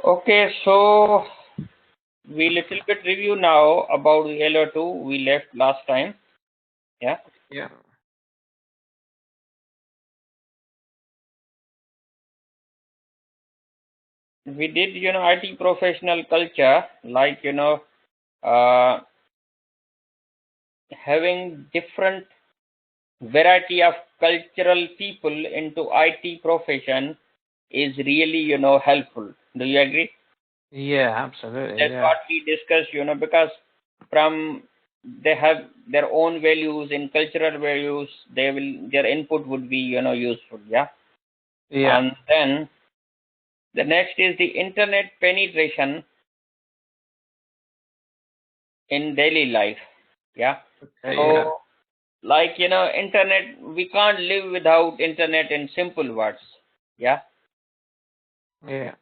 Okay, so we little bit review now about the LO2 we left last time. Yeah. Yeah. We did, IT professional culture, like, uh, having different variety of cultural people into IT profession is really, helpful. Do you agree? Yeah, absolutely. That's Yeah. what we discussed, because from they have their own values in cultural values, their input would be, useful. Yeah. Yeah. And then the next is the internet penetration in daily life. Yeah. Yeah. So, like, internet, we can't live without internet in simple words. Yeah. Yeah.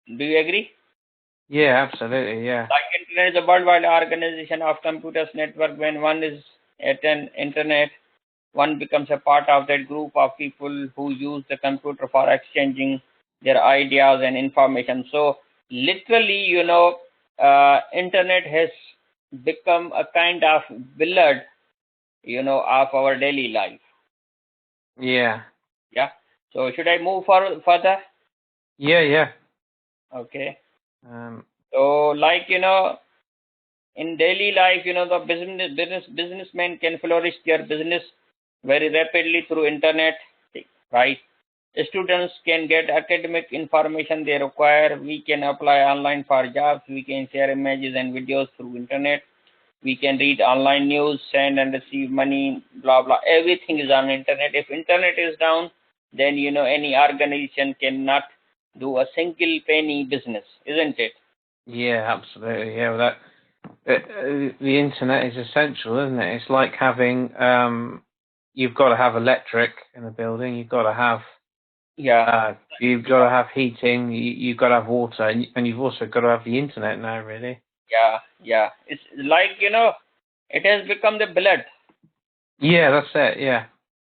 Do you agree? Yeah, absolutely. Yeah. Like, internet is a worldwide organization of computers network. When one is at an internet, one becomes a part of that group of people who use the computer for exchanging their ideas and information. So literally, internet has become a kind of blood, of our daily life. Yeah. Yeah. So should I move forward further? Yeah. Yeah. Okay. Um. So, like, in daily life, the businessmen can flourish their business very rapidly through internet, right? Students can get academic information they require. We can apply online for jobs. We can share images and videos through internet. We can read online news, send and receive money, blah blah. Everything is on internet. If internet is down, then any organization cannot do a single penny business, isn't it? Yeah, absolutely. Yeah. Well, the internet is essential, isn't it? It's like having you've got to have electric in a building. Yeah. You've got to have heating. You've got to have water, and you've also got to have the internet now. Really. Yeah, yeah. It's like, it has become the blood. Yeah, that's it. Yeah.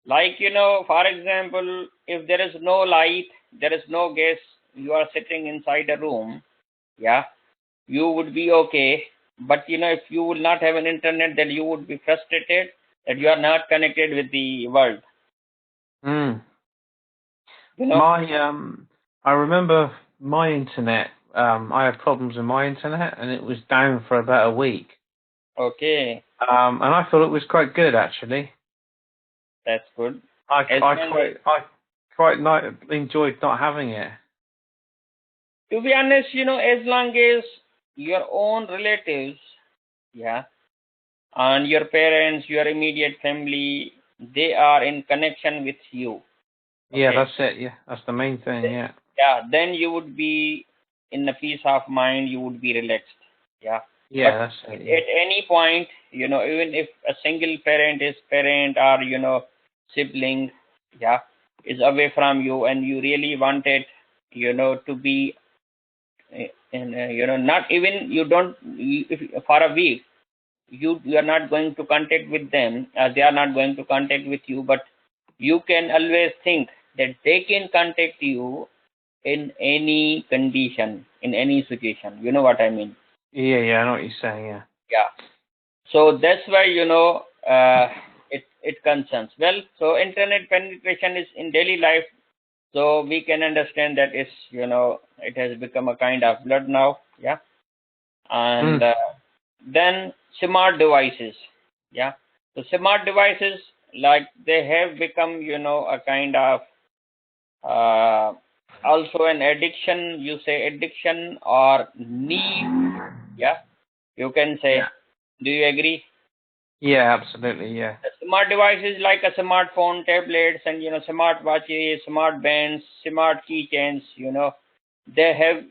Like, for example, if there is no light, there is no gas, you are sitting inside a room, yeah, you would be okay. But, if you would not have an internet, then you would be frustrated that you are not connected with the world, Mm. you know? My I remember my internet. I had problems with my internet, and it was down for about a week. Okay, And I thought it was quite good actually. that's good. I As I long as, quite I quite enjoyed not having it. to be honest, as long as your own relatives, yeah, and your parents, your immediate family, they are in connection with you. Yeah, Okay. that's it. Yeah, that's the main thing. Yeah. Yeah, then you would be in a peace of mind, you would be relaxed. Yeah. But Yeah, that's it. Yeah. at any point, even if a single parent or, sibling, yeah, is away from you and you really wanted, to be, not even you don't, if for a week, you are not going to contact with them, they are not going to contact with you, but you can always think that they can contact you in any condition, in any situation. You know what I mean? Yeah, yeah. I know what you're saying. Yeah. Yeah. So that's why, it concerns. Well, so internet penetration is in daily life. So we can understand that it's, it has become a kind of blood now. Yeah. And Mm. then smart devices. Yeah. So smart devices, like, they have become, a kind of, uh, also an addiction, you say addiction or need. Yeah, you can Yeah. say. Do you agree? Yeah, absolutely. Yeah. The smart devices like a smartphone, tablets, and, smart watches, smart bands, smart keychains, they have,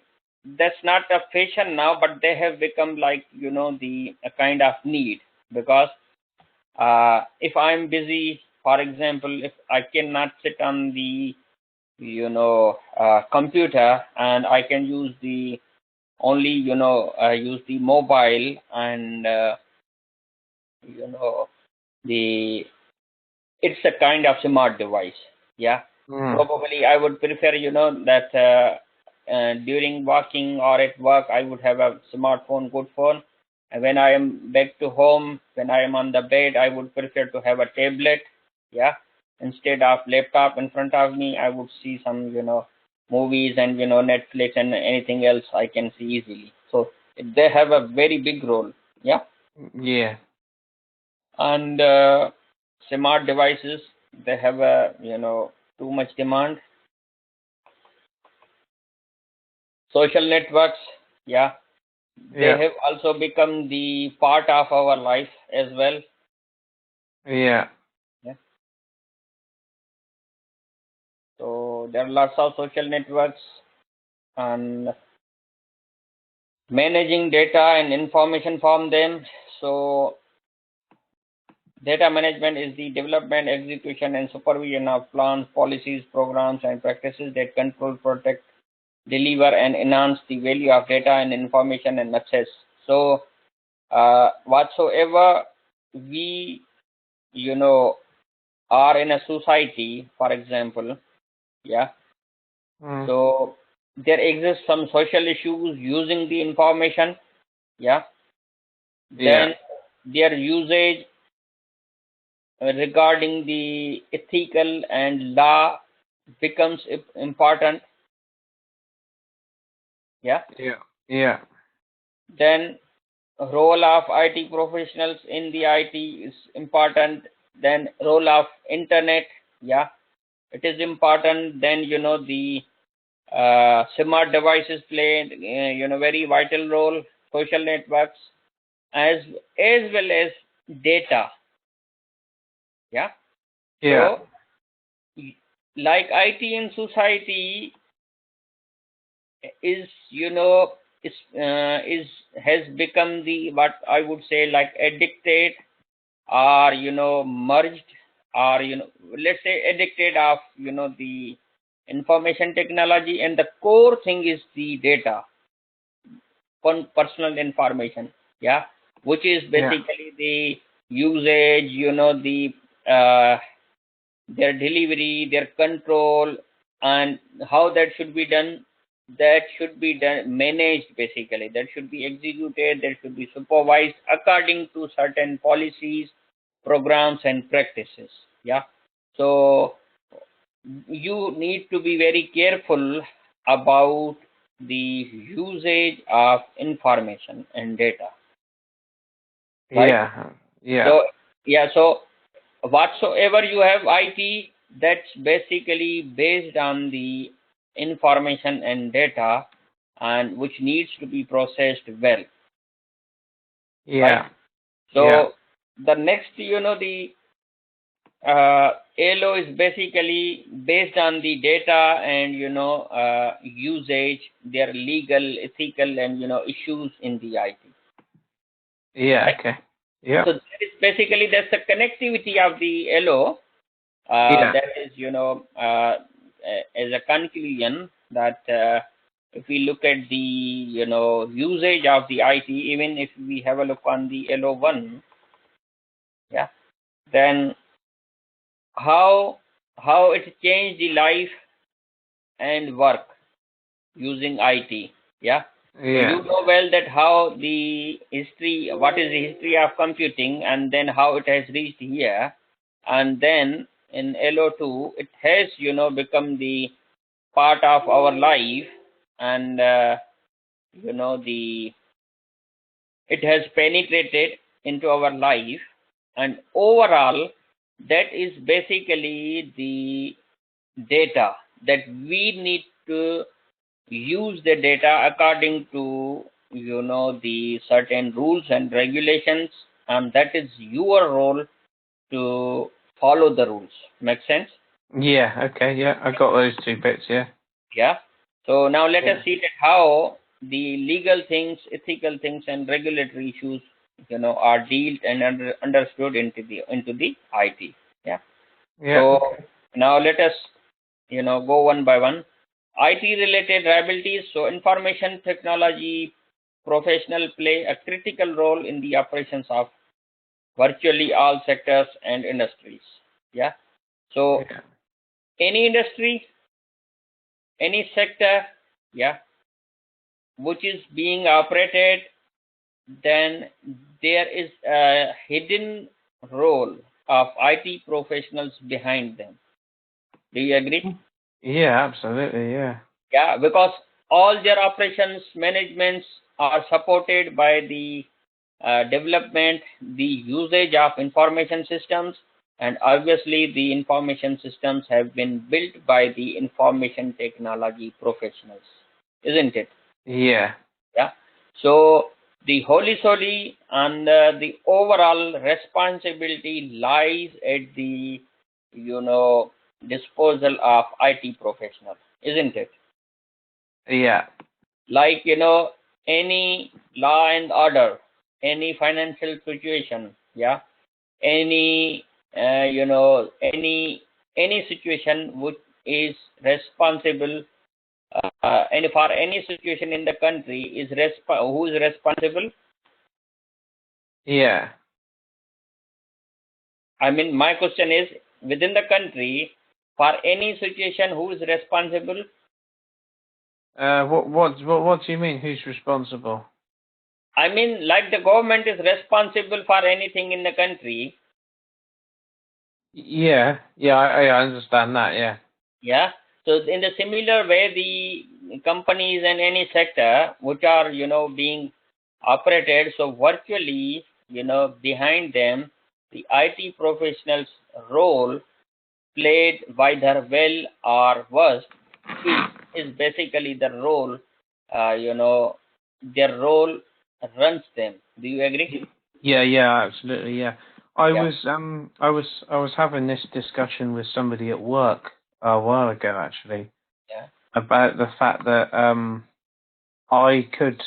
that's not a fashion now, but they have become like, the a kind of need. Because if I'm busy, for example, if I cannot sit on the, computer, and I can use the only, use the mobile, and, you know the it's a kind of smart device. Yeah. Mm. Probably I would prefer, that, during walking or at work, I would have a smartphone, good phone. And when I am back to home, when I am on the bed, I would prefer to have a tablet. Yeah. Instead of laptop in front of me, I would see some, movies and, Netflix and anything else I can see easily. So they have a very big role. Yeah. Yeah. And smart devices, they have a, too much demand. Social networks, yeah, they Yeah. have also become the part of our life as well. Yeah. Yeah. So there are lots of social networks, and managing data and information from them. So data management is the development, execution, and supervision of plans, policies, programs, and practices that control, protect, deliver, and enhance the value of data and information and access. So whatsoever we, are in a society, for example, yeah, Mm. so there exists some social issues using the information, yeah, Yeah. then their usage regarding the ethical and law becomes important, yeah. Yeah. Yeah. Then role of IT professionals in the IT is important. Then role of internet, yeah, it is important. Then the smart devices play very vital role. Social networks, as well as data, yeah. Yeah. So like IT in society is, is has become the, what I would say, like addicted, or merged, or let's say addicted of the information technology, and the core thing is the data, personal information, yeah, which is Yeah. basically the usage, the uh, their delivery, their control, and how that should be done. That should be done, managed, basically. That should be executed, that should be supervised according to certain policies, programs, and practices. Yeah. So you need to be very careful about the usage of information and data, right? Yeah. Yeah. So yeah, so whatsoever you have IT, that's basically based on the information and data, and which needs to be processed well, right? Yeah. Yeah. So the next, the LO is basically based on the data and usage, their legal, ethical, and issues in the IT, Yeah. right? Okay. Yeah. So that is basically, that's the connectivity of the LO. Yeah. That is, as a conclusion, that if we look at the usage of the IT, even if we have a look on the LO1, yeah, then how it changed the life and work using IT, yeah. So Yeah. you know well that how the history, what is the history of computing, and then how it has reached here, and then in LO2 it has become the part of our life, and the it has penetrated into our life, and overall that is basically the data, that we need to use the data according to the certain rules and regulations, and that is your role to follow the rules. Make sense? Yeah. Okay. Yeah. I got those two bits. Yeah. Yeah. So now let us Yeah. see that how the legal things, ethical things, and regulatory issues, are dealt and understood into the IT. Yeah. Yeah. So Okay. now let us go one by one. IT related liabilities. So information technology professional play a critical role in the operations of virtually all sectors and industries. Yeah. So Yeah. any industry, any sector, yeah, which is being operated, then there is a hidden role of IT professionals behind them. Do you agree? Yeah, absolutely. Yeah. Yeah, because all their operations managements are supported by the development, the usage of information systems, and obviously the information systems have been built by the information technology professionals, isn't it? Yeah. Yeah. So the holy solely and the overall responsibility lies at the disposal of IT professional, isn't it? Yeah. Like any law and order, any financial situation, yeah, any any situation which is responsible, and for any situation in the country is who is responsible? Yeah. I mean, my question is, within the country, for any situation, who is responsible? What do you mean? Who's responsible? I mean, like the government is responsible for anything in the country. Yeah. Yeah. I understand that. Yeah. Yeah. So in the similar way, the companies and any sector which are being operated, so virtually behind them, the IT professionals' role, played whether well or worse, is basically the role, their role runs them. Do you agree? Yeah. Yeah. Absolutely. Yeah. Yeah. I was having this discussion with somebody at work a while ago, actually, Yeah. about the fact that I could,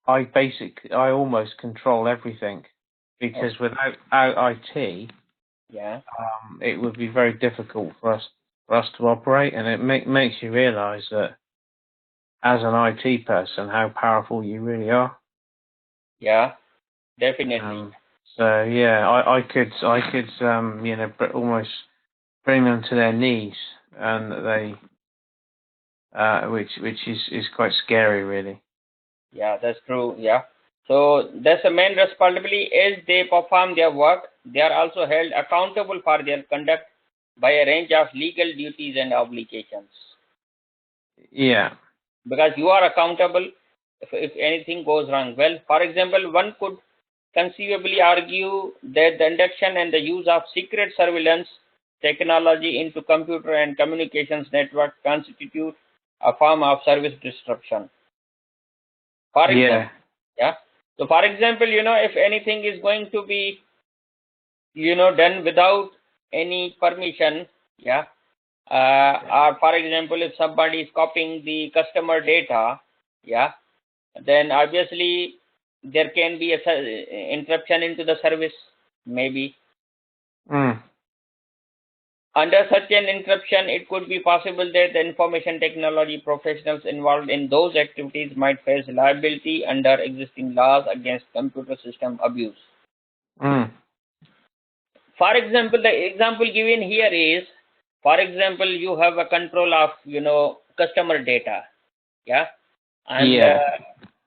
I almost control everything, because Okay. without IT, Yeah. it would be very difficult for us to operate, and it makes you realise that as an IT person, how powerful you really are. Yeah. Definitely. Um, so yeah, I could almost bring them to their knees, and they which is quite scary, really. Yeah, that's true. Yeah. So that's the main responsibility. As they perform their work, they are also held accountable for their conduct by a range of legal duties and obligations. Yeah. Because you are accountable if anything goes wrong. Well, for example, one could conceivably argue that the induction and the use of secret surveillance technology into computer and communications network constitute a form of service disruption. For example, Yeah. yeah. So, for example, if anything is going to be, done without any permission, yeah, or for example, if somebody is copying the customer data, yeah, then obviously there can be a interruption into the service, maybe. Mm. Under such an interruption, it could be possible that the information technology professionals involved in those activities might face liability under existing laws against computer system abuse. Mm. For example, the example given here is, for example, you have a control of, customer data, yeah, and Yeah.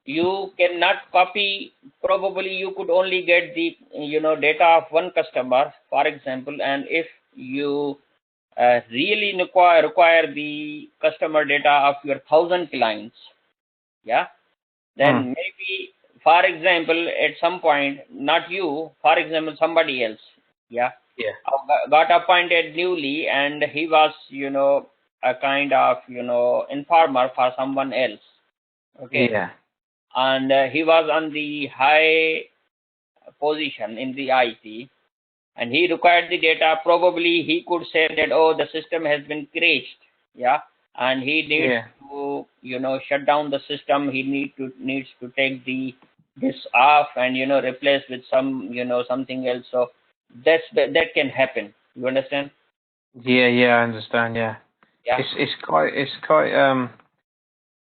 you cannot copy. Probably you could only get the, data of one customer, for example, and if you really require the customer data of your 1,000 clients, yeah, Mm. then maybe, for example, at some point, not you, for example, somebody else, yeah, Yeah. got appointed newly, and he was, a kind of, informer for someone else, okay, Yeah. and he was on the high position in the IT, and he required the data. Probably he could say that, oh, the system has been crashed, yeah, and he needs Yeah. to, shut down the system. He needs to take the this off and replace with some, something else. So that can happen. You understand? Yeah. Yeah. I understand. Yeah. Yeah. It's quite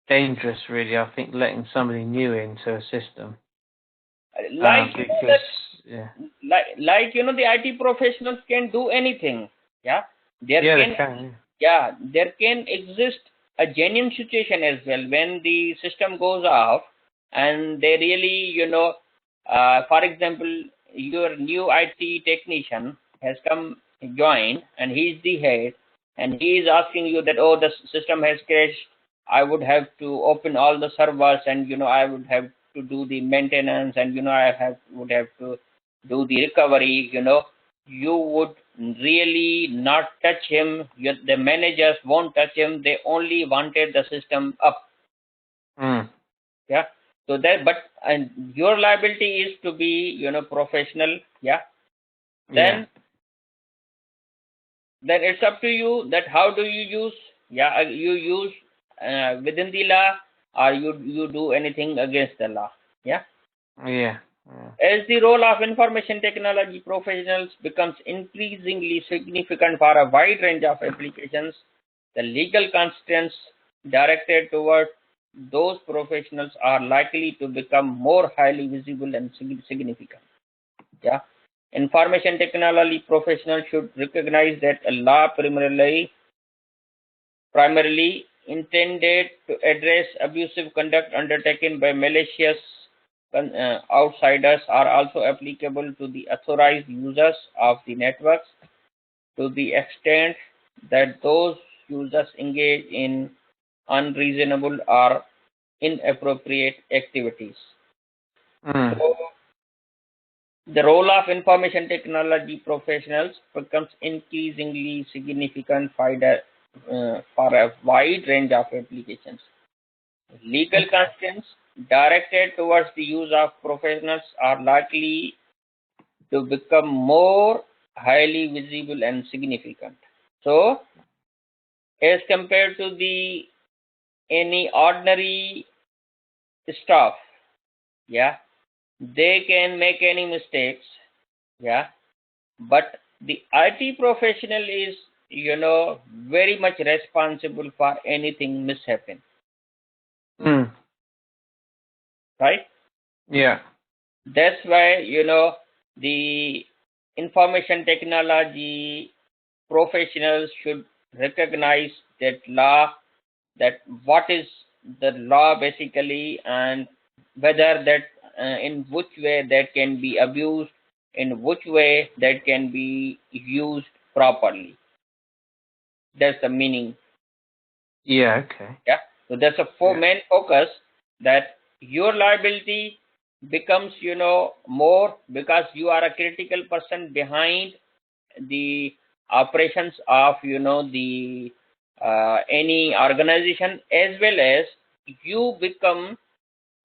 dangerous, really. I think letting somebody new into a system, Like because that, yeah. the IT professionals can do anything. Yeah, there Yeah, they can can. yeah there can exist a genuine situation as well when the system goes off and they really, for example, your new IT technician has come joined and he's the head and he is asking you that, oh, the system has crashed. I would have to open all the servers and I would have to do the maintenance and would have to do the recovery. You would really not touch him. The managers won't touch him. They only wanted the system up. Mm. Yeah. So that, but and your liability is to be professional. Yeah. Yeah. Then it's up to you that how do you use. Yeah. You use within the law or you do anything against the law. Yeah. Yeah. As the role of information technology professionals becomes increasingly significant for a wide range of applications, the legal constraints directed toward those professionals are likely to become more highly visible and significant. Yeah. Information technology professionals should recognize that a law primarily intended to address abusive conduct undertaken by malicious outsiders are also applicable to the authorized users of the networks to the extent that those users engage in unreasonable or inappropriate activities. Mm. So, the role of information technology professionals becomes increasingly significant for a wide range of applications. Legal constraints directed towards the use of professionals are likely to become more highly visible and significant. So, as compared to the any ordinary staff, yeah, they can make any mistakes, yeah, but the IT professional is, very much responsible for anything mishappen, Mm. right? Yeah. That's why, the information technology professionals should recognize that what is the law basically, and whether that in which way that can be abused, in which way that can be used properly. That's the meaning. Yeah. Okay. Yeah. So that's a Yeah. main focus, that your liability becomes, more because you are a critical person behind the operations of, the any organization, as well as you become,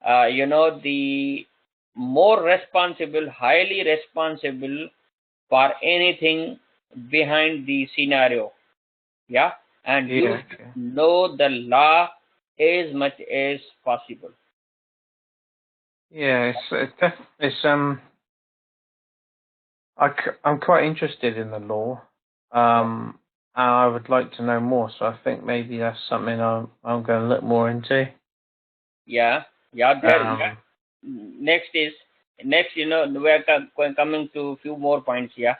the more responsible, highly responsible for anything behind the scenario. Yeah. And you Yeah. Okay. know the law as much as possible. Yeah. I'm quite interested in the law. And I would like to know more. So I think maybe that's something I'm going to look more into. Yeah. Yeah. There. Yeah. Um. Next, we are coming to a few more points. Yeah.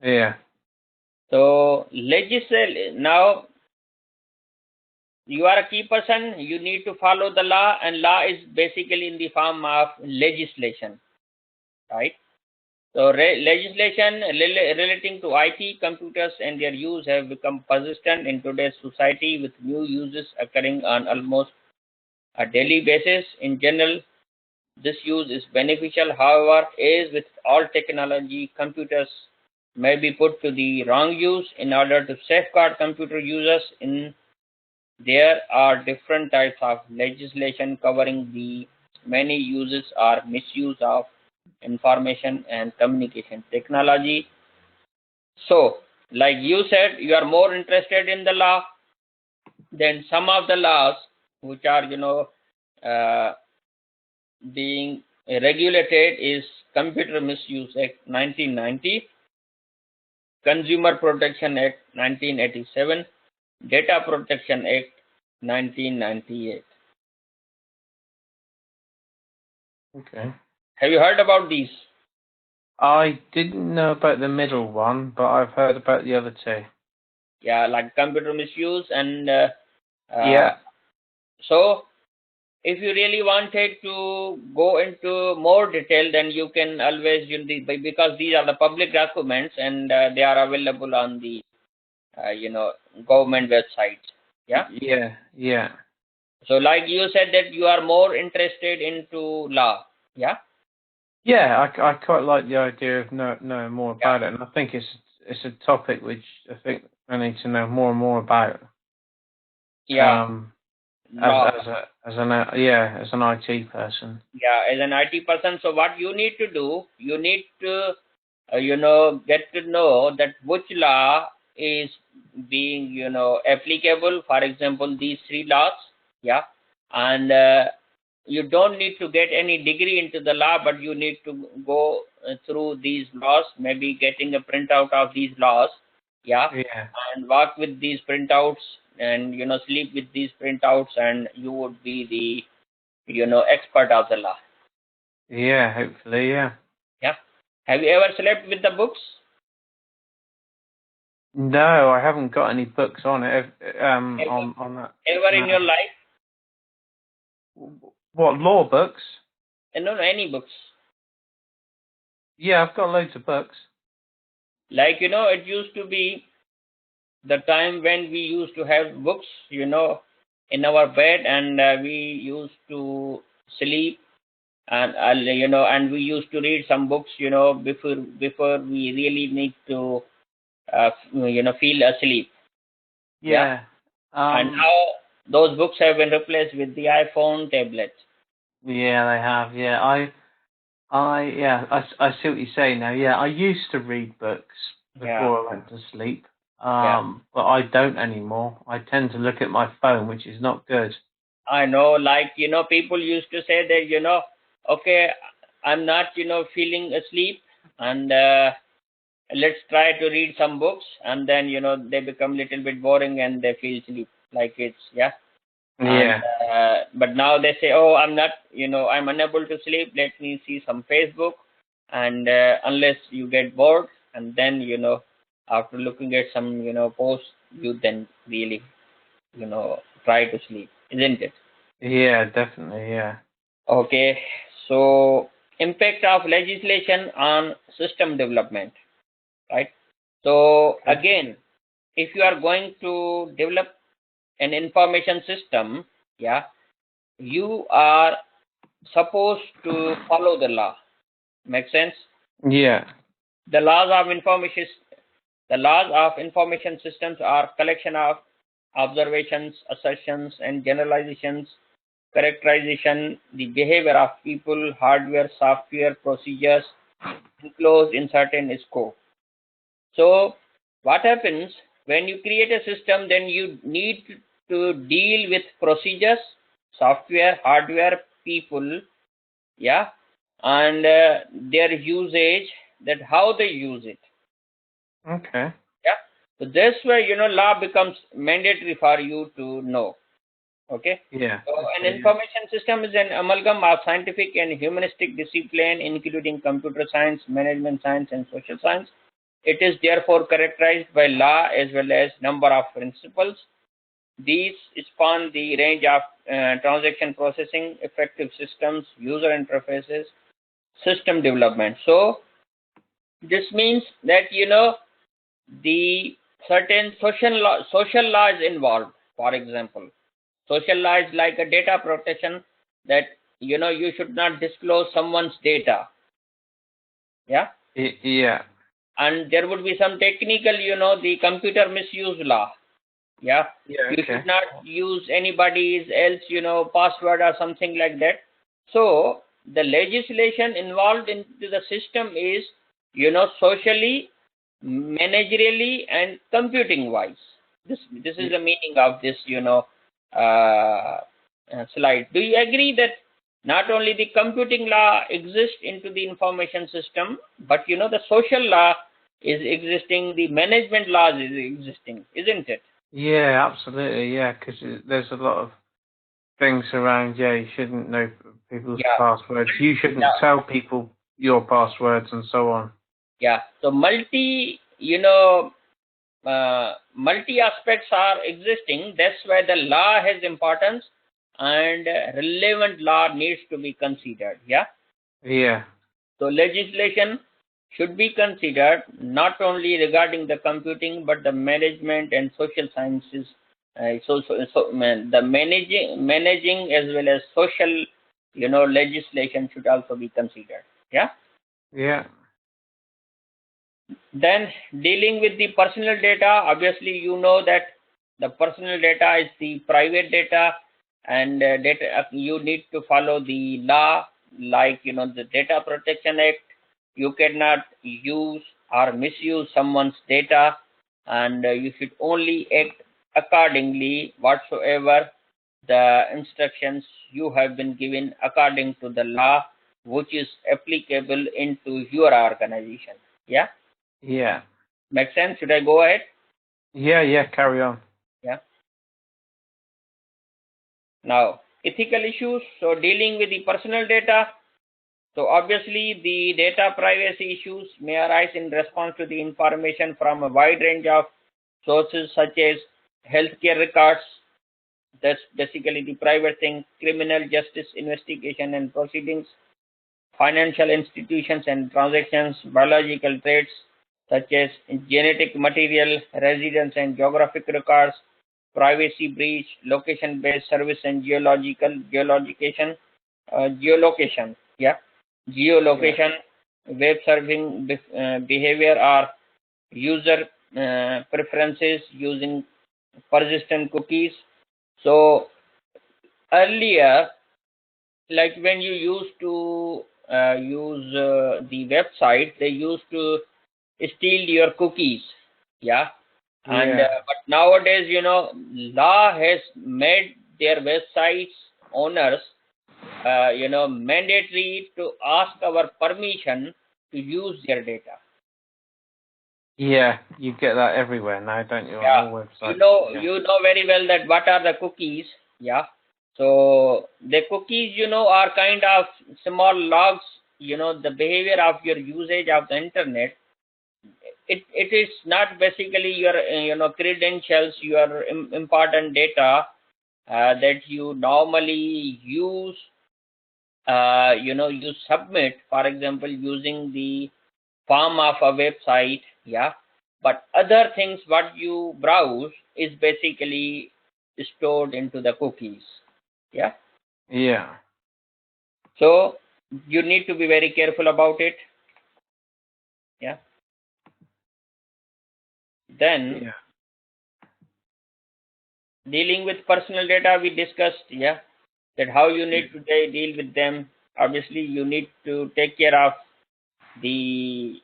Yeah. So now you are a key person. You need to follow the law, and law is basically in the form of legislation, right? So legislation relating to IT, computers, and their use have become persistent in today's society, with new uses occurring on almost a daily basis. In general, this use is beneficial. However, as with all technology, computers may be put to the wrong use. In order to safeguard computer users, there are different types of legislation covering the many uses or misuse of information and communication technology. So, like you said, you are more interested in the law than some of the laws which are, uh, being regulated is Computer Misuse Act 1990, Consumer Protection Act 1987, Data Protection Act 1998. Okay. Have you heard about these? I didn't know about the middle one, but I've heard about the other two. Yeah, like computer misuse and Uh, so if you really wanted to go into more detail, then you can always use because these are the public documents and they are available on the government website. Yeah. Yeah. So like you said that you are more interested into law. Yeah. Yeah, I quite like the idea of knowing more Yeah. about it, and I think it's a topic which I think I need to know more and more about. Yeah. Law. As an IT person. Yeah, as an IT person. So what you need to do, you need to get to know that which law is being applicable. For example, these three laws. Yeah. And you don't need to get any degree into the law, but you need to go through these laws, maybe getting a printout of these laws. Yeah. Yeah. And work with these printouts, and sleep with these printouts, and you would be the expert of the law. Yeah, hopefully, yeah. Yeah. Have you ever slept with the books? No, I haven't got any books on it. Ever, On that. ever in No. your life? What, law books? No, any books. Yeah, I've got loads of books. Like, it used to be the time when we used to have books, in our bed, and we used to sleep, and and we used to read some books, before we really need to, feel asleep. Yeah. Yeah. And now those books have been replaced with the iPhone tablet. Yeah, they have. Yeah, I see what you're saying now. Yeah, I used to read books Yeah. before I went to sleep. Yeah. But I don't anymore. I tend to look at my phone, which is not good. I know, like, people used to say that, okay, I'm not, feeling asleep, and let's try to read some books, and then, they become a little bit boring and they feel sleep, like it's, yeah. Yeah. And, but now they say, oh, I'm not, I'm unable to sleep, let me see some Facebook, and unless you get bored, and then, after looking at some, posts, you then really, try to sleep, isn't it? Yeah, definitely. Yeah. Okay, so impact of legislation on system development, right? So again, if you are going to develop an information system, yeah, you are supposed to follow the law. Make sense? Yeah. The laws of information systems are collection of observations, assertions, and generalizations, characterization the behavior of people, hardware, software, procedures enclosed in certain scope. So what happens when you create a system, then you need to deal with procedures, software, hardware, people, yeah, and their usage, that how they use it. Okay. Yeah. So this way, law becomes mandatory for you to know. Okay. Yeah. So an Okay, information system is an amalgam of scientific and humanistic discipline, including computer science, management science, and social science. It is therefore characterized by law as well as number of principles. These span the range of transaction processing, effective systems, user interfaces, system development. So this means that the certain social law is involved. For example, social law is like a data protection, that you should not disclose someone's data. Yeah. Yeah. And there would be some technical, the computer misuse law. Yeah. Yeah. You Okay. should not use anybody's else, password or something like that. So the legislation involved into the system is, socially, managerially, and computing wise. This is the meaning of this, slide. Do you agree that not only the computing law exists into the information system, but the social law is existing, the management laws is existing, isn't it? Yeah, absolutely. Yeah, because there's a lot of things around. Yeah, you shouldn't know people's Yeah. passwords. You shouldn't Yeah. tell people your passwords and so on. Yeah. So multi, multi aspects are existing. That's why the law has importance, and relevant law needs to be considered. Yeah. Yeah. So legislation should be considered not only regarding the computing but the management and social sciences. The managing as well as social, legislation should also be considered. Yeah. Yeah. Then dealing with the personal data, obviously you know that the personal data is the private data, and data you need to follow the law, like the Data Protection Act. You cannot use or misuse someone's data, and you should only act accordingly whatsoever the instructions you have been given according to the law which is applicable into your organization. Yeah. Yeah. Make sense? Should I go ahead? Yeah. Yeah. Carry on. Yeah. Now, ethical issues. So, dealing with the personal data. So, obviously, the data privacy issues may arise in response to the information from a wide range of sources such as healthcare records. That's basically the private thing, criminal justice investigation and proceedings, financial institutions and transactions, biological traits such as genetic material, residence and geographic records, privacy breach, location-based service and geolocation, yeah, Yeah. geolocation, web surfing behavior or user preferences using persistent cookies. So earlier, like when you used to use the website, they used to steal your cookies. Yeah. And Yeah. but nowadays, law has made their websites owners mandatory to ask our permission to use their data. Yeah. You get that everywhere now, don't you? On Yeah, all you websites. know, Yeah. you know very well that what are the cookies. Yeah, so the cookies, are kind of small logs. The behavior of your usage of the internet. It is not basically your credentials, your important data that you normally use. You submit, for example, using the form of a website. Yeah, but other things what you browse is basically stored into the cookies. Yeah, Yeah. so you need to be very careful about it. Yeah. Then Yeah. dealing with personal data, we discussed. Yeah, that how you need to deal with them. Obviously you need to take care of the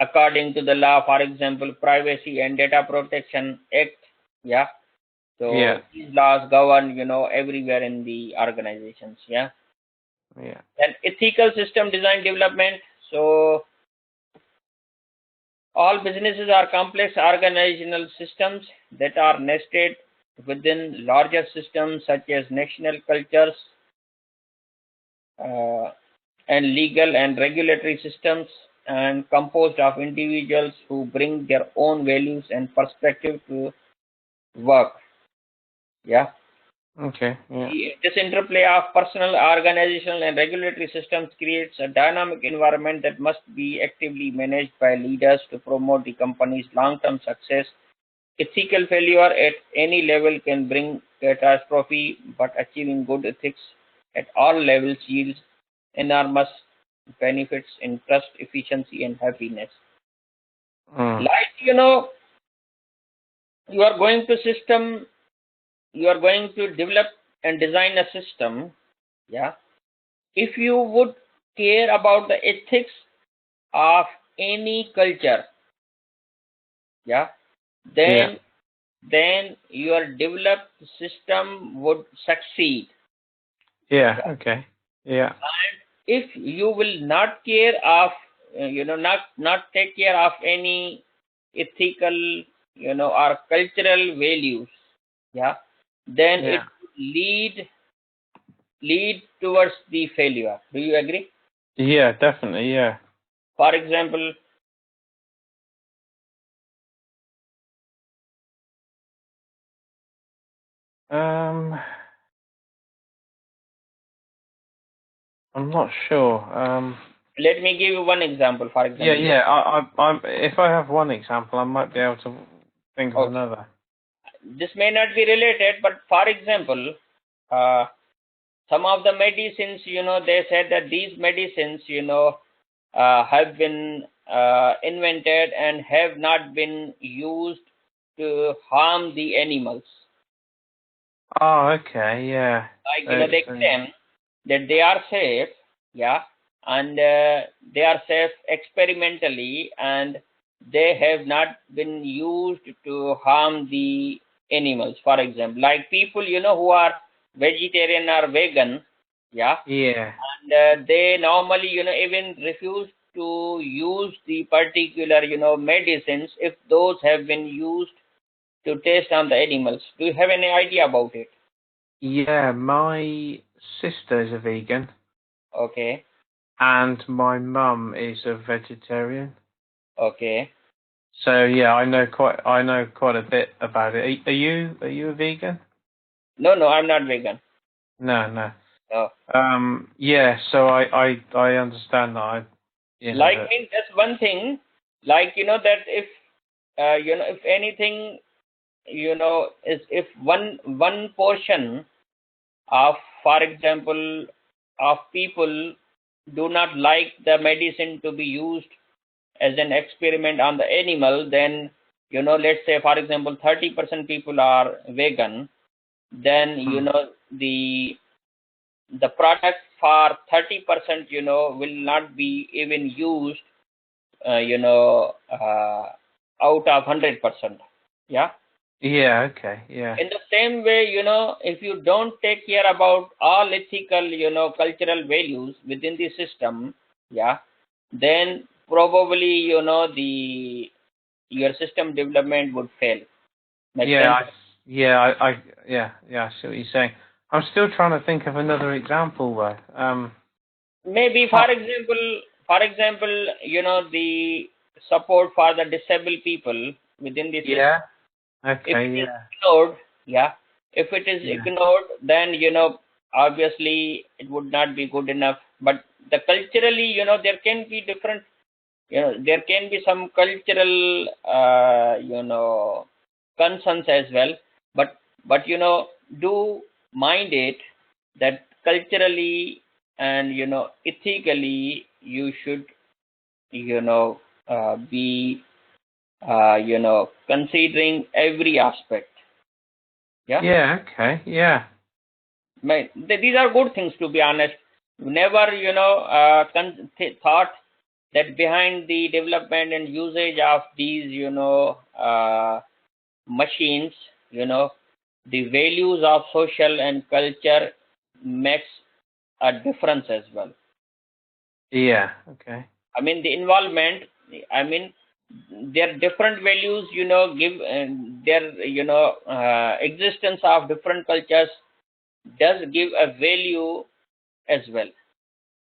according to the law, for example, Privacy and Data Protection Act. Yeah. Yeah. So these laws govern, everywhere in the organizations. Yeah. Yeah. Then ethical system design development. So all businesses are complex organizational systems that are nested within larger systems such as national cultures uh, and legal and regulatory systems, and composed of individuals who bring their own values and perspective to work. Yeah. Okay. Yeah. This interplay of personal, organizational, and regulatory systems creates a dynamic environment that must be actively managed by leaders to promote the company's long-term success. Ethical failure at any level can bring catastrophe, but achieving good ethics at all levels yields enormous benefits in trust, efficiency, and happiness. Mm. Like, you are going to system, you are going to develop and design a system. Yeah. If you would care about the ethics of any culture, yeah, Yeah. then your developed system would succeed. Yeah. Yeah. Okay. Yeah. And if you will not care of, not take care of any ethical, or cultural values, yeah, then it Yeah. would lead towards the failure. Do you agree? Yeah. Definitely. Yeah. For example, I'm not sure. Let me give you one example. For Yeah, example, yeah. If I have one example, I might be able to think of okay, another. this may not be related, but for example, uh, some of the medicines, they said that these medicines, have been invented and have not been used to harm the animals. Oh, okay, yeah. Like, they So claim that they are safe, yeah, and they are safe experimentally, and they have not been used to harm the animals. For example, like people, who are vegetarian or vegan, yeah, yeah, and they normally, even refuse to use the particular, medicines if those have been used to test on the animals. Do you have any idea about it? yeah. My sister is a vegan, Okay, and my mum is a vegetarian. okay. So yeah, I know quite a bit about it. Are you a vegan? No, no, I'm not vegan. No, no. No. Yeah. So I understand that. Like, That. means that's one thing. Like, that if if anything, is if one portion of, for example, of people do not like the medicine to be used as an experiment on the animal, then, let's say, for example, 30% people are vegan, then, Hmm. the product for 30%, will not be even used, out of 100%. Yeah. Yeah. Okay. Yeah. In the same way, if you don't take care about all ethical, cultural values within the system, yeah, then probably, your system development would fail. Make Yeah. sense? Yeah. I see what you're saying. I'm still trying to think of another example though. Maybe, Oh, for example, the support for the disabled people within the system. yeah. If Okay. it is Yeah. ignored, yeah, if it is Yeah. ignored, then, obviously it would not be good enough. But the culturally, there can be different, there can be some cultural, concerns as well. But do mind it that culturally and, ethically, you should, you know be, considering every aspect. Yeah. Yeah. Okay. Yeah. These are good things, to be honest. Never, thought that behind the development and usage of these, machines, the values of social and culture makes a difference as well. Yeah. Okay. I mean, the involvement, I mean, their different values, give their, existence of different cultures does give a value as well.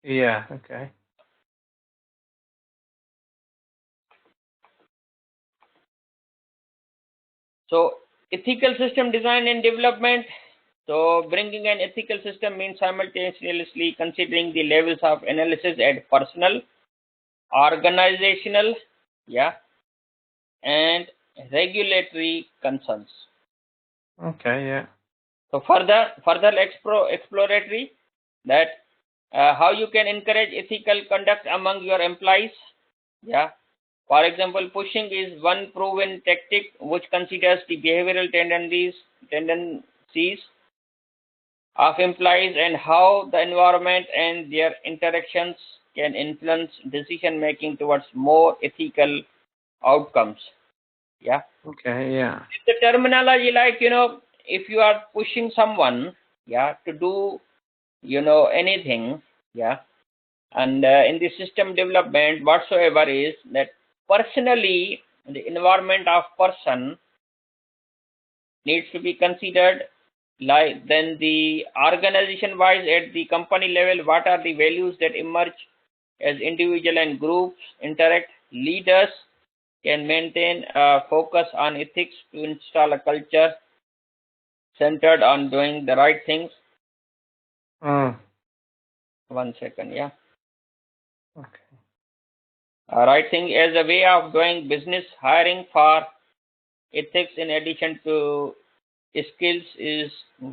Yeah. Okay. So, ethical system design and development. So, bringing an ethical system means simultaneously considering the levels of analysis at personal, organizational, yeah, and regulatory concerns. Okay. Yeah. So, further exploratory, that how you can encourage ethical conduct among your employees. Yeah. For example, pushing is one proven tactic which considers the behavioral tendencies of employees and how the environment and their interactions can influence decision making towards more ethical outcomes. Yeah. Okay. Yeah. The terminology, like, if you are pushing someone, yeah, to do, anything, yeah, and in the system development whatsoever is that personally the environment of person needs to be considered. Like, then the organization wise at the company level, what are the values that emerge as individual and groups interact. Leaders can maintain a focus on ethics to install a culture centered on doing the right things. Mm. 1 second, yeah. Okay. Right thing as a way of doing business. Hiring for ethics in addition to skills is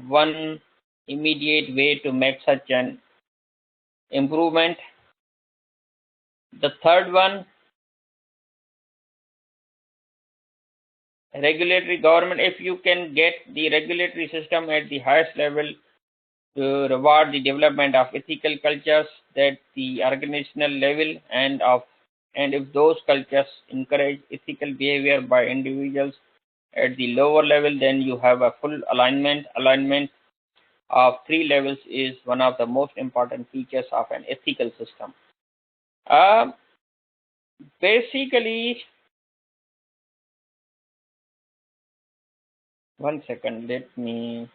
one immediate way to make such an improvement. The third one, regulatory government. If you can get the regulatory system at the highest level to reward the development of ethical cultures at the organizational level, and if those cultures encourage ethical behavior by individuals at the lower level, then you have a full alignment. Alignment of three levels is one of the most important features of an ethical system. Basically, 1 second, let me.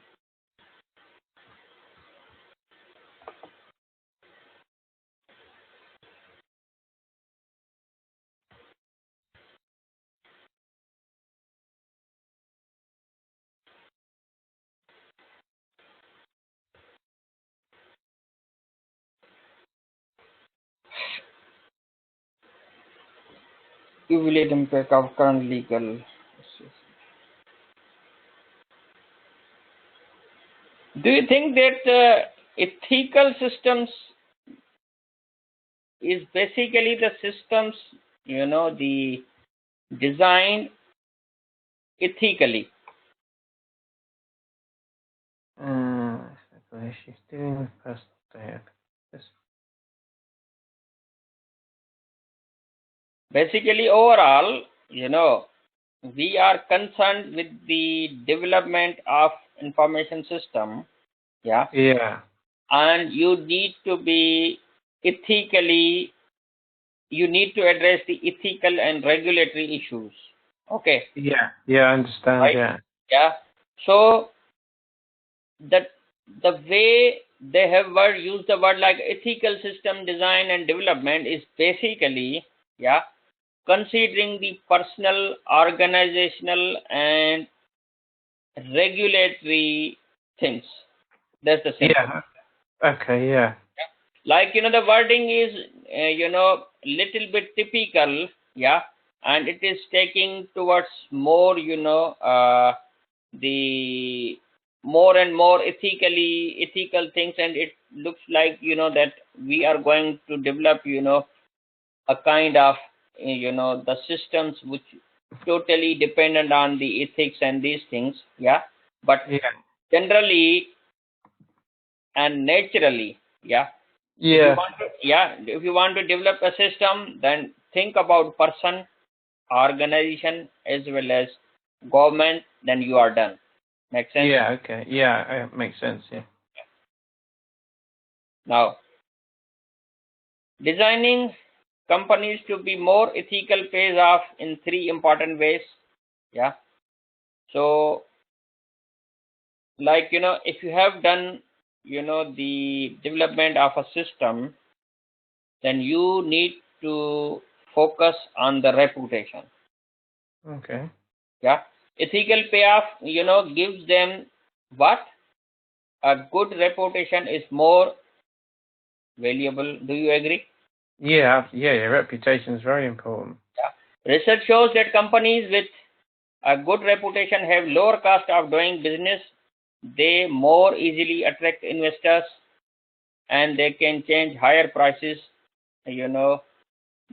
Evaluate impact of current legal. Do you think that ethical systems is basically the systems, the design ethically? She's doing with personal data. Basically, overall, we are concerned with the development of information system, yeah, Yeah. and you need to be ethically, you need to address the ethical and regulatory issues. Okay, Yeah. Yeah, I understand, right? yeah. Yeah. So that the way they have used the word like ethical system design and development is basically, yeah, considering the personal, organizational, and regulatory things. That's the simple. Yeah. Okay, yeah. Like, the wording is, little bit typical, yeah, and it is taking towards more, the more and more ethical things, and it looks like, that we are going to develop, a kind of, the systems which totally dependent on the ethics and these things, yeah, but Yeah. generally and naturally, yeah, Yeah. if you want to develop a system, then think about person, organization, as well as government, then you are done. Make sense? Yeah, okay. Yeah, it makes sense, yeah. Now, designing companies to be more ethical pays off in three important ways. Yeah. So, like, if you have done, the development of a system, then you need to focus on the reputation. Okay. Yeah. Ethical payoff, gives them what? A good reputation is more valuable. Do you agree? Yeah, yeah, your reputation is very important. Yeah. Research shows that companies with a good reputation have lower cost of doing business. They more easily attract investors, and they can change higher prices. You know,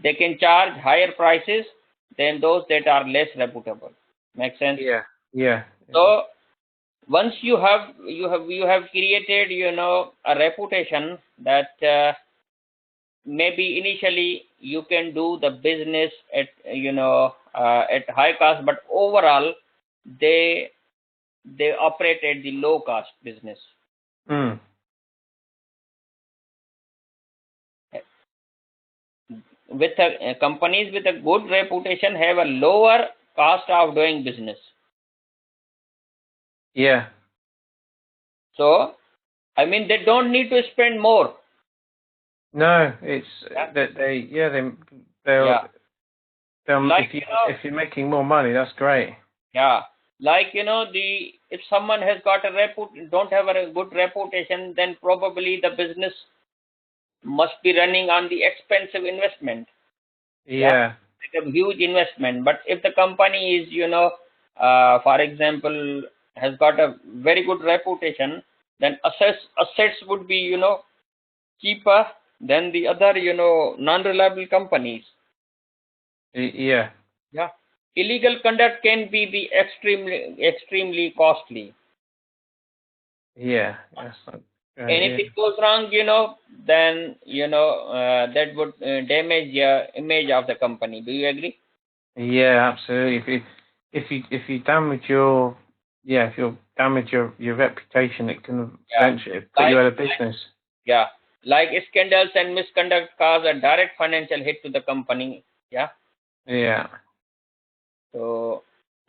they can charge higher prices than those that are less reputable. Make sense? Yeah. Yeah. So once you have created, a reputation that maybe initially you can do the business at, at high cost, but overall they operate at the low cost business. Mm. With companies with a good reputation have a lower cost of doing business. Yeah. So I mean, they don't need to spend more. No, it's Yeah. that they'll Yeah. Like, if you're making more money, that's great. yeah. Like, if someone has got don't have a good reputation, then probably the business must be running on the expensive investment. Yeah, Yeah. like a huge investment. But if the company is, for example, has got a very good reputation, then assets would be, cheaper than the other, non-reliable companies. Yeah. Yeah, illegal conduct can be the extremely costly. Yeah. That's not And great. if Yeah. it goes wrong, then that would damage the image of the company. Do you agree? Yeah, absolutely. If you damage your if you damage your reputation, it can Yeah, eventually put you like out of business. yeah, like scandals and misconduct cause a direct financial hit to the company. Yeah, Yeah. so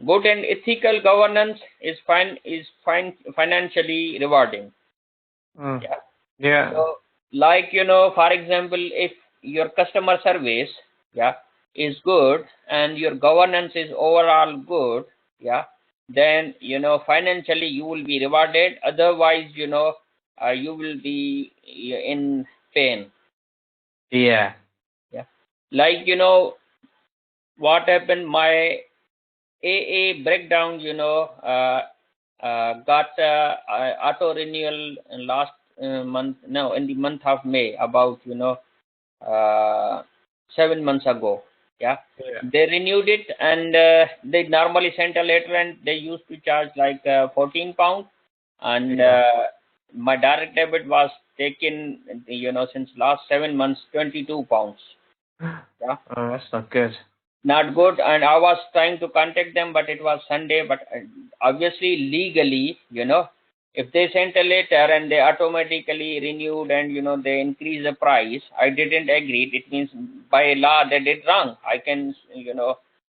good and ethical governance is financially rewarding. Mm. Yeah. Yeah. So, like, for example, if your customer service, yeah, is good and your governance is overall good, yeah, then, financially you will be rewarded. Otherwise, you will be in pain. Yeah. Yeah. Like, what happened, my AA breakdown, got auto renewal in last month, no, in the month of May, about, uh, 7 months ago. Yeah, Yeah. they renewed it, and they normally sent a letter, and they used to charge like £14, and Yeah. my direct debit was taken, since last 7 months, £22. Yeah, Oh, that's not good. not good. And I was trying to contact them, but it was Sunday. But obviously, legally, if they sent a letter and they automatically renewed, and they increase the price, I didn't agree. It means by law they did wrong. I can,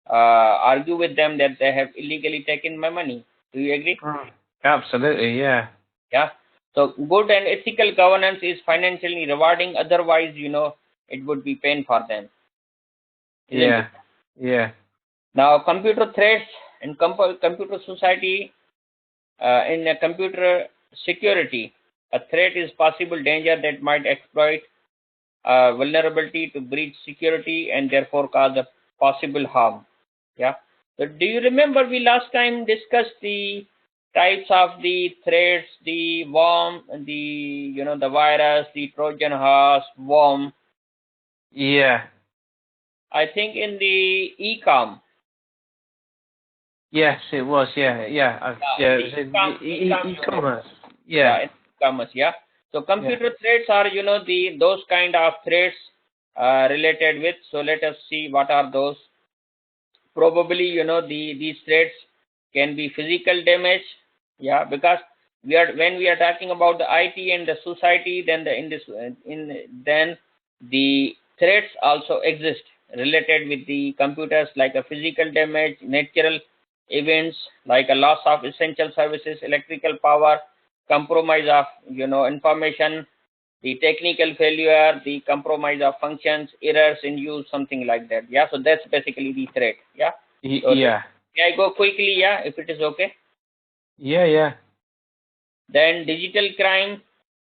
argue with them that they have illegally taken my money. Do you agree? Mm. Absolutely. Yeah. Yeah. So good and ethical governance is financially rewarding. Otherwise, it would be pain for them, isn't it? Yeah. Yeah. Now, computer threats in computer society, in a computer security, a threat is possible danger that might exploit vulnerability to breach security and therefore cause a possible harm. Yeah. So, do you remember we last time discussed the types of the threats, the worm, the the virus, the Trojan horse, worm? Yeah. I think in the ecom. Yes, it was. Yeah. Yeah. Yeah, Yeah. the It was in ecom unit. e-commerce. Yeah, Yeah. in commerce. Yeah. So Yeah. computer threats are, the those kind of threats related with. So let us see what are those. Probably, these threats can be physical damage. Yeah, because when we are talking about the IT and the society, then then the threats also exist related with the computers, like a physical damage, natural events like a loss of essential services, electrical power, compromise of information, the technical failure, the compromise of functions, errors in use, something like that. Yeah, so that's basically the threat. Yeah. So Yeah. may I go quickly? Yeah, if it is okay. Yeah. Yeah. Then digital crime,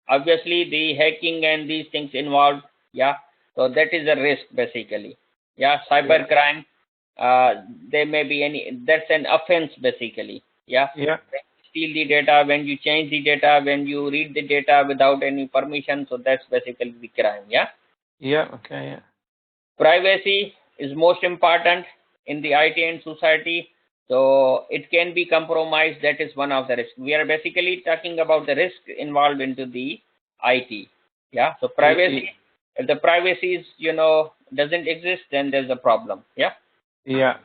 obviously the hacking and these things involved. Yeah, so that is a risk basically. Yeah, Yeah. cyber crime, there may be any, that's an offense basically. Yeah, Yeah. when you steal the data, when you change the data, when you read the data without any permission, so that's basically the crime. Yeah. Yeah. Okay. Yeah. Privacy is most important in the IT and society. So it can be compromised. That is one of the risks. We are basically talking about the risk involved into the IT. Yeah. So privacy, if the privacy is, doesn't exist, then there's a problem. Yeah. Yeah.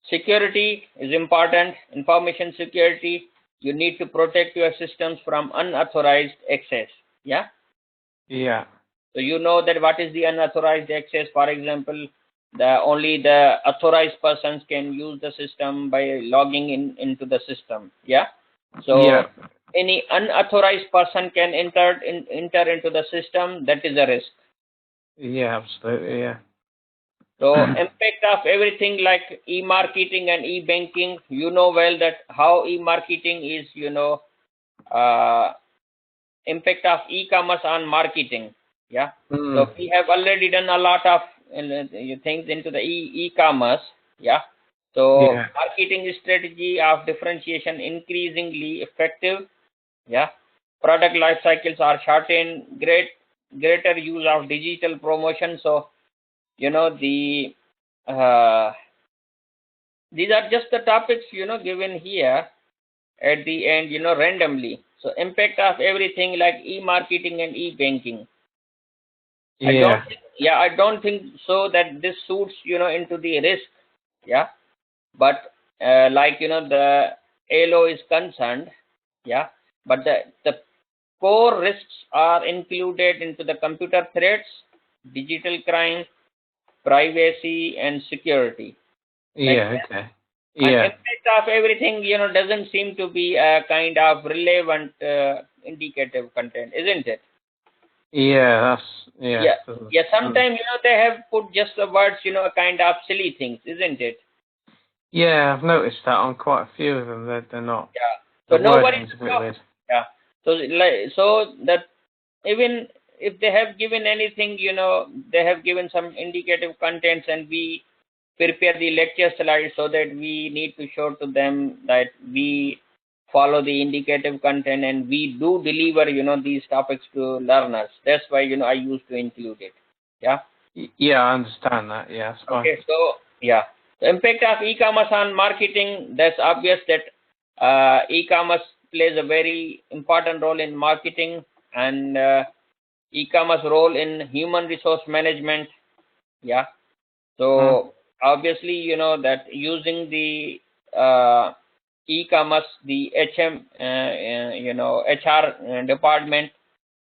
Security is important. Information security. You need to protect your systems from unauthorized access. Yeah. Yeah. So you know that what is the unauthorized access. For example, only the authorized persons can use the system by logging into the system. Yeah. So Yeah. any unauthorized person can enter into the system. That is a risk. Yeah. Absolutely. Yeah. So impact of everything like e-marketing and e-banking, you know well that how e-marketing is, impact of e-commerce on marketing. Yeah. So we have already done a lot of things into the e-commerce. Yeah. So Yeah. marketing strategy of differentiation increasingly effective. Yeah. Product life cycles are shortened, greater use of digital promotion. So, the uh, these are just the topics, given here at the end, randomly. So impact of everything like e-marketing and e-banking. Yeah. I don't think so that this suits, into the risk. Yeah. But like, the ALO is concerned. Yeah. But the core risks are included into the computer threats, digital crime, privacy, and security. Makes Yeah. sense? Okay. And Yeah. impact of everything, doesn't seem to be a kind of relevant indicative content, isn't it? Yeah. Yeah. Yeah. Yeah. Sometimes, they have put just the words, kind of silly things, isn't it? Yeah. I've noticed that on quite a few of them. They're not. Yeah. The So nobody, wording's a bit weird. yeah. So like, so that even if they have given anything, they have given some indicative contents, and we prepare the lecture slides so that we need to show to them that we follow the indicative content and we do deliver, these topics to learners. That's why, I used to include it. Yeah. Yeah, I understand that. Yeah, that's fine. Okay. So yeah, the impact of e-commerce on marketing. That's obvious that e-commerce plays a very important role in marketing, and e-commerce role in human resource management. Yeah. Mm. So obviously, that using the e-commerce, the HR department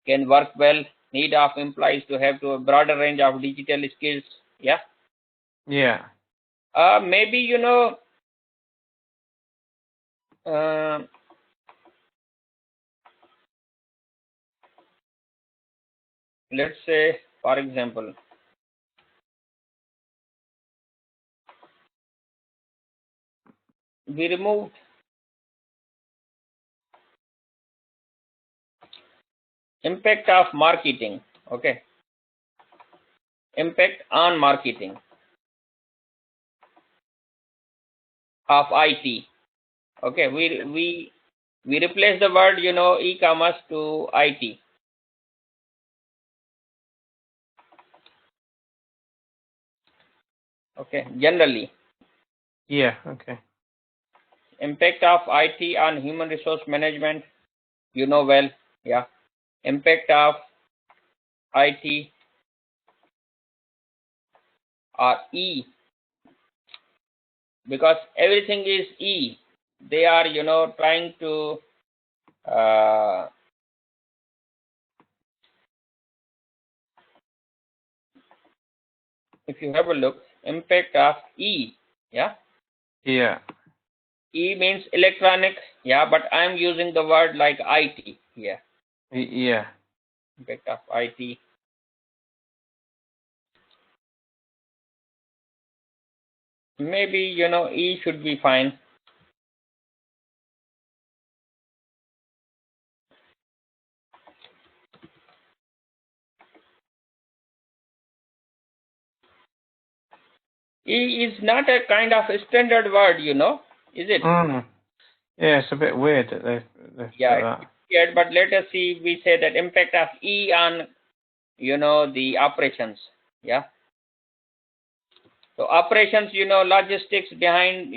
can work well. Need of employees to have to a broader range of digital skills. Yeah. Yeah. Maybe, uh, let's say, for example, we removed impact of marketing. Okay. Impact on marketing of IT. Okay. We replace the word, e-commerce to IT. Okay. Generally, Yeah. Okay. impact of IT on human resource management, well. Yeah. Impact of IT or E, because everything is E. They are, trying to uh, if you have a look, impact of E. Yeah. Yeah. E means electronic. Yeah, but I'm using the word like IT here. Yeah. Impact of IT. Maybe, E should be fine. E is not a kind of a standard word, is it? Mm. Yeah, it's a bit weird that they've Yeah, put that. yeah, but let us see. We say that impact of E on, the operations. Yeah. So operations, logistics behind,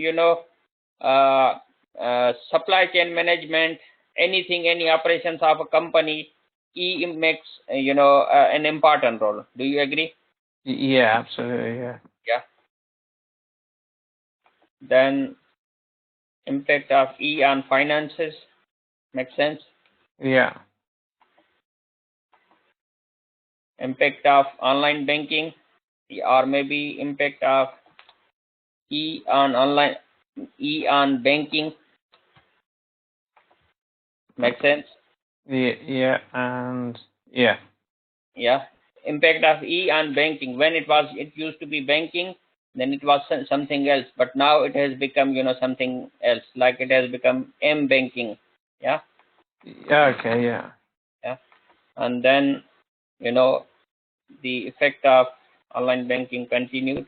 supply chain management, anything, any operations of a company, E makes, an important role. Do you agree? Yeah, absolutely. Yeah. Yeah. Then impact of E on finances. Makes sense. Yeah. Impact of online banking, or maybe impact of E on online, E on banking. Makes sense. Yeah. Yeah. And yeah. Yeah. impact of E on banking. When it used to be banking, then it was something else, but now it has become, something else, like it has become M banking. Yeah. Okay, yeah. Yeah. And then, the effect of online banking continued.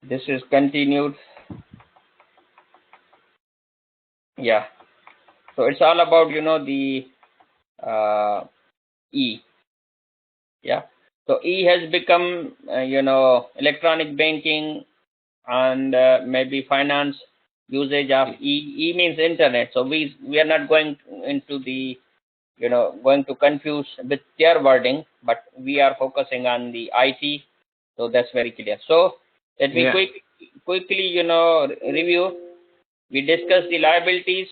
This is continued. Yeah. So it's all about, the E. Yeah. So E has become, electronic banking and maybe finance usage of E. E means internet. So we are not going into the, going to confuse with their wording, but we are focusing on the IT. So that's very clear. So let me quickly, review. We discussed the liabilities,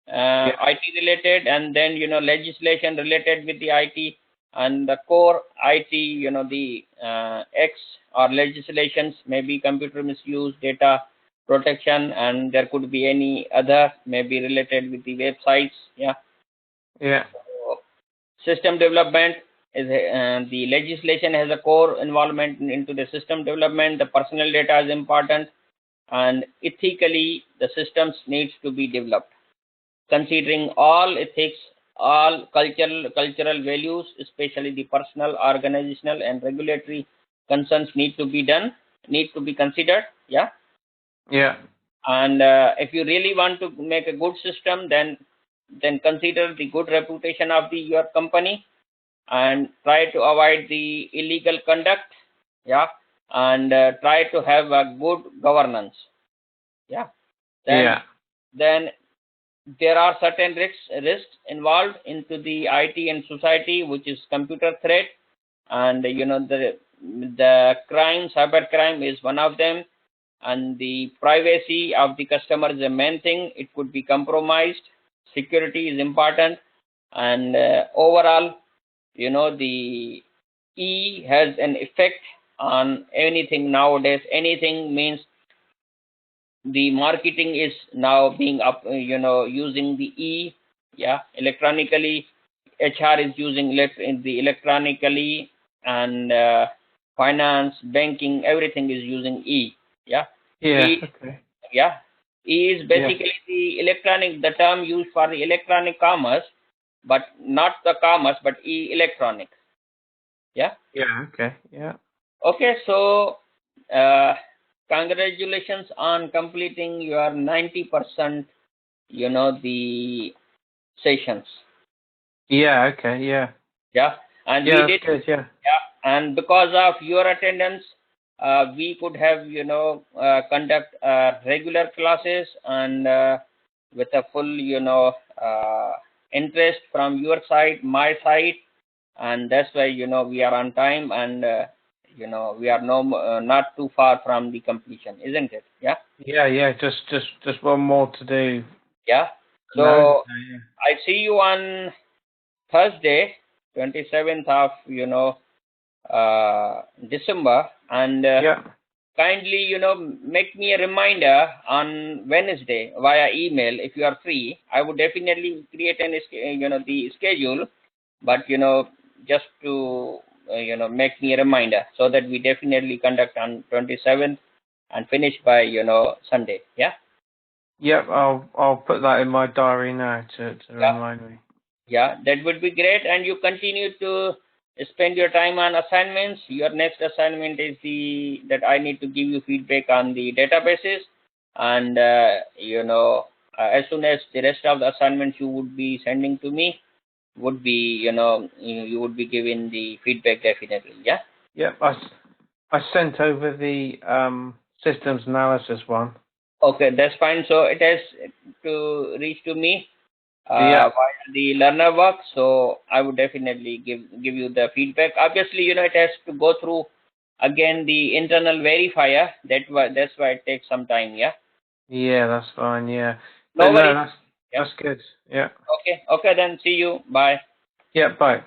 IT related, and then, legislation related with the IT, and the core IT, the X or legislations, maybe computer misuse, data protection, and there could be any other maybe related with the websites. Yeah. Yeah. So, system development is the legislation has a core involvement into the system development. The personal data is important, and ethically the systems needs to be developed, considering all ethics, all cultural values, especially the personal, organizational, and regulatory concerns need to be considered. Yeah. Yeah. And if you really want to make a good system, then consider the good reputation of your company, and try to avoid the illegal conduct. Yeah. And try to have a good governance. Yeah. Then there are certain risks involved into the IT and society, which is computer threat, and the crime, cyber crime is one of them, and the privacy of the customer is the main thing. It could be compromised. Security is important, and overall, the E has an effect on anything nowadays. Anything means the marketing is now being up, using the E. Yeah. Electronically, HR is using the electronically, and finance, banking, everything is using E. Yeah. Yeah. E, Okay. yeah. E is basically the term used for the electronic commerce, but not the commerce, but electronic. Yeah. Yeah. Okay. Yeah. Okay. So uh, congratulations on completing your 90%, the sessions. Yeah. Okay. Yeah. Yeah. And Yeah. we That's did. good. Yeah. Yeah. And because of your attendance, we could have, conduct regular classes, and with a full, interest from your side, my side, and that's why, we are on time, and we are not too far from the completion, isn't it? Yeah. Yeah. Yeah. Just one more to do. Yeah. So No. I see you on Thursday, 27th of, December, and Yeah. kindly, make me a reminder on Wednesday via email if you are free. I would definitely create the schedule, but just to make me a reminder, so that we definitely conduct on 27th and finish by Sunday. Yeah. Yep. I'll put that in my diary now to Yeah. remind me. Yeah, that would be great. And you continue to spend your time on assignments. Your next assignment is that I need to give you feedback on the databases, and as soon as the rest of the assignments you would be sending to me would be, you would be giving the feedback definitely. Yeah. Yep. I sent over the systems analysis one. Okay, that's fine. So it has to reach to me Yeah. via the learner work. So I would definitely give you the feedback. Obviously, it has to go through again the internal verifier. That's why it takes some time. Yeah. Yeah. That's fine. Yeah. No But no, worries. Yeah. that's good. Yeah. Okay. Okay. Then see you. Bye. Yeah. Bye.